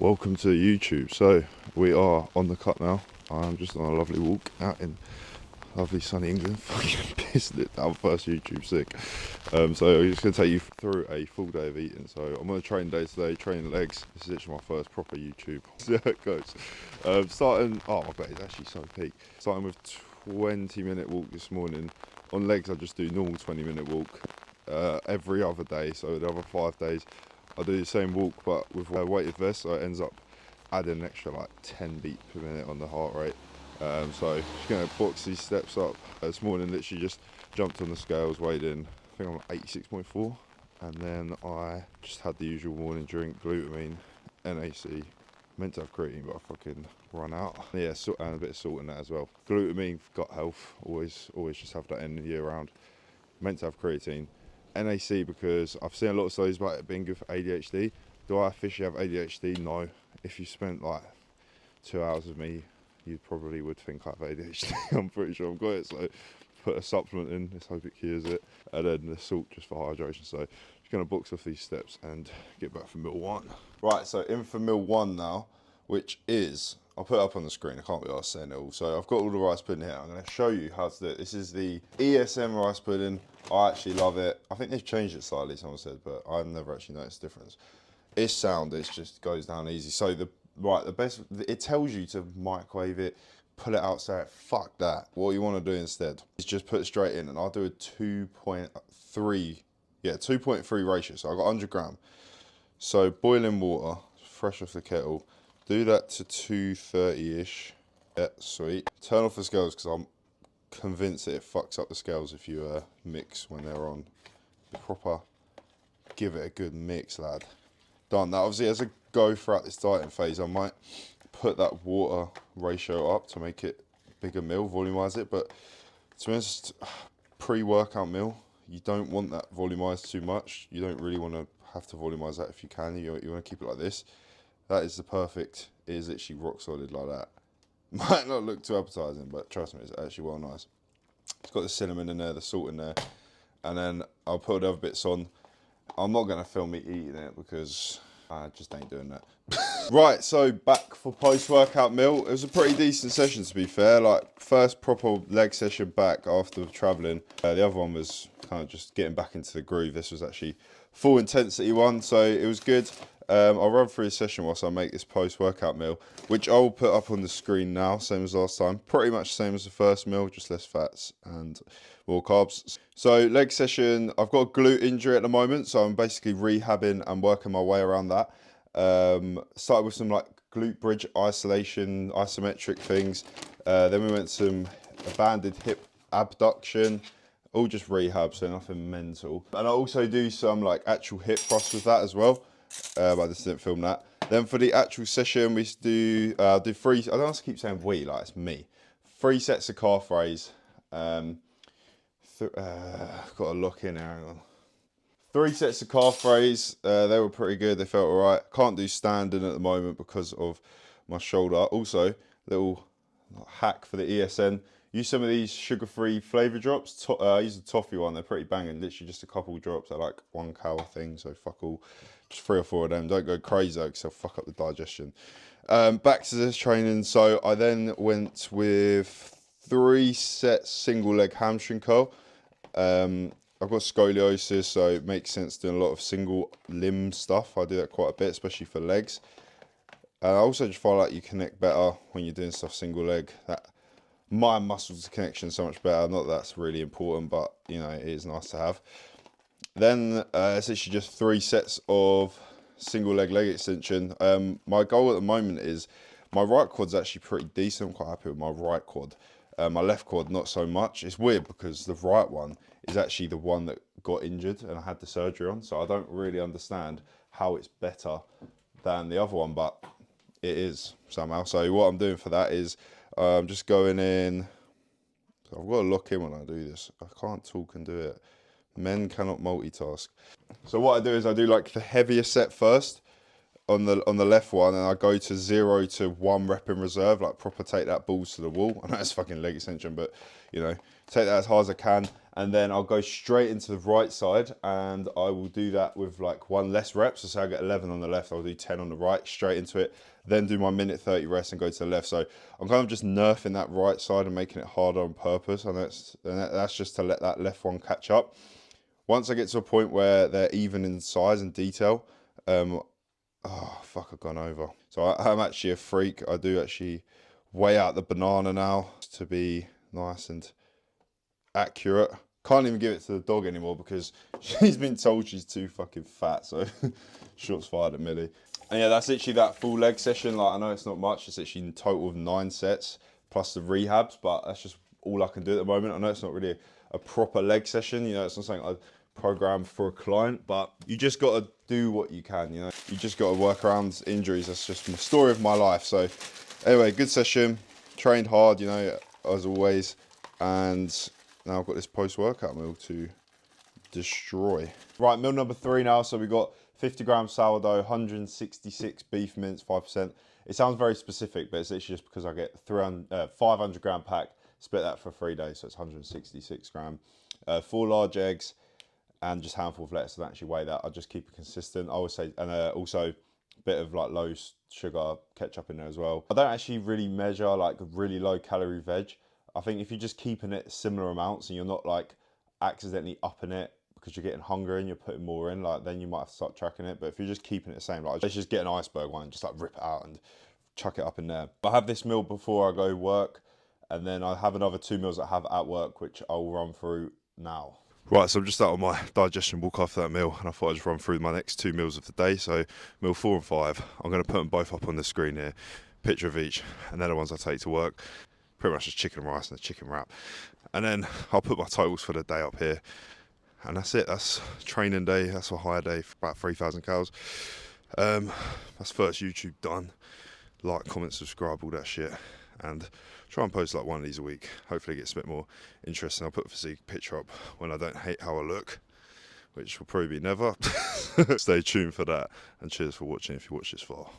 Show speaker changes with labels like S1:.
S1: Welcome to YouTube. So we are on the cut now. I'm just on a lovely walk out in lovely sunny England. Fucking pissed it down first YouTube sick. So I'm just gonna take you through a full day of eating. So I'm on a training day today, training legs. This is actually my first proper YouTube. See how it goes. Starting. Oh my god, it's actually so peak. Starting with 20-minute walk this morning. On legs, I just do normal 20-minute walk every other day. So the other 5 days, I do the same walk but with a weighted vest, so it ends up adding an extra like 10 beats per minute on the heart rate. So just going to box these steps up. This morning literally just jumped on the scales, weighed in, I think I'm at 86.4, and then I just had the usual morning drink, glutamine, NAC, meant to have creatine but I fucking run out. Yeah, and a bit of salt in that as well. Glutamine for gut health, always just have that in the year round. Meant to have creatine. NAC because I've seen a lot of studies about it being good for ADHD. Do I officially have ADHD? No. If you spent like 2 hours with me, you probably would think I have ADHD. I'm pretty sure I've got it. So put a supplement in, let's hope it cures it. And then the salt just for hydration. So just going to box off these steps and get back for meal one. Right, so in for meal one now, which is, I'll put it up on the screen, I can't be arsed saying it all. So I've got all the rice pudding here. I'm going to show you how to do it. This is the ESM rice pudding. I actually love it. I think they've changed it slightly, someone said, but I've never actually noticed the difference. It's sound, it just goes down easy. So the best, it tells you to microwave it, pull it outside, fuck that. What you want to do instead is just put it straight in, and I'll do a 2.3 ratio. So I've got 100 gram. So boiling water, fresh off the kettle, do that to 230-ish. Yeah, sweet. Turn off the scales because I'm convinced that it fucks up the scales if you mix when they're on. Proper, give it a good mix, lad. Done. Now, obviously, as I go throughout this dieting phase, I might put that water ratio up to make it bigger meal, volumize it. But to be honest, pre-workout meal, you don't want that volumized too much. You don't really want to have to volumize that if you can. You want to keep it like this. That is the perfect. It is literally rock solid like that. Might not look too appetizing, but trust me, it's actually well nice. It's got the cinnamon in there, the salt in there, and then I'll put the other bits on. I'm not going to film me eating it because I just ain't doing that. Right, so back for post-workout meal. It was a pretty decent session, to be fair. Like, first proper leg session back after travelling. The other one was kind of just getting back into the groove. This was actually full intensity one, so it was good. I'll run through a session whilst I make this post-workout meal, which I will put up on the screen now, same as last time. Pretty much same as the first meal, just less fats and more carbs. So leg session, I've got a glute injury at the moment, so I'm basically rehabbing and working my way around that. Started with some like glute bridge isolation, isometric things. Then we went some banded hip abduction, all just rehab, so nothing mental. And I also do some like actual hip thrusts with that as well. I just didn't film that. Then for the actual session, we do three. I don't want to keep saying we, like it's me. 3 sets of calf raise. Got to lock in there. Hang on. 3 sets of calf raise. They were pretty good. They felt alright. Can't do standing at the moment because of my shoulder. Also, little hack for the ESN. Use some of these sugar-free flavour drops. I use the toffee one. They're pretty banging. Literally just a couple drops. They're like 1 cal thing, so fuck all. Just 3 or 4 of them. Don't go crazy though, because they'll fuck up the digestion. Back to this training. So I then went with 3 sets single leg hamstring curl. I've got scoliosis, so it makes sense doing a lot of single limb stuff. I do that quite a bit, especially for legs. And I also just find like you connect better when you're doing stuff single leg. That my muscles connection so much better. Not that that's really important, but you know, it is nice to have. Then it's actually just 3 sets of single leg extension. My goal at the moment is my right quad's actually pretty decent. I'm quite happy with my right quad. My left quad, not so much. It's weird because the right one is actually the one that got injured and I had the surgery on. So I don't really understand how it's better than the other one, but it is somehow. So what I'm doing for that is I'm just going in. So I've got to lock in when I do this. I can't talk and do it. Men cannot multitask. So what I do is I do like the heavier set first on the left one, and I go to 0 to 1 rep in reserve, like proper take that balls to the wall. I know it's fucking leg extension, but you know, take that as hard as I can. and then I'll go straight into the right side, and I will do that with like one less rep. So say I get 11 on the left, I'll do 10 on the right, straight into it, then do my minute 30 rest and go to the left. So I'm kind of just nerfing that right side and making it harder on purpose, and that's just to let that left one catch up. Once I get to a point where they're even in size and detail, oh fuck, I've gone over. So I'm actually a freak. I do actually weigh out the banana now to be nice and accurate. Can't even give it to the dog anymore because she's been told she's too fucking fat. So shots fired at Millie. And yeah, that's literally that full leg session. Like, I know it's not much. It's actually in total of 9 sets plus the rehabs, but that's just all I can do at the moment. I know it's not really a proper leg session. You know, it's not something I program for a client, but you just got to do what you can. You know, you just got to work around injuries. That's just the story of my life. So anyway, good session. Trained hard, you know, as always, and now I've got this post-workout meal to destroy. Right, meal number 3 now. So we've got 50 grams sourdough, 166 beef mince, 5%. It sounds very specific, but it's literally just because I get 500 gram pack, split that for 3 days, so it's 166 gram. 4 large eggs, and just a handful of lettuce. I don't actually weigh that. I just keep it consistent. I always say, and also a bit of like low sugar ketchup in there as well. I don't actually really measure like really low calorie veg. I think if you're just keeping it similar amounts and you're not like accidentally upping it because you're getting hungry and you're putting more in, like then you might have to start tracking it. But if you're just keeping it the same, like let's just get an iceberg one and just like rip it out and chuck it up in there. I have this meal before I go work, and then I have another 2 meals that I have at work, which I'll run through now. Right, so I'm just out on my digestion walk after that meal, and I thought I'd just run through my next 2 meals of the day. So meal 4 and 5, I'm going to put them both up on the screen here, picture of each, and they're the ones I take to work. Pretty much just chicken and rice and a chicken wrap. And then I'll put my totals for the day up here. And that's it, that's training day, that's a higher day, for about 3,000 calories. That's first YouTube done. Like, comment, subscribe, all that shit. And try and post like one of these a week. Hopefully it gets a bit more interesting. I'll put a physique picture up when I don't hate how I look, which will probably be never. Stay tuned for that, and cheers for watching if you watch this far.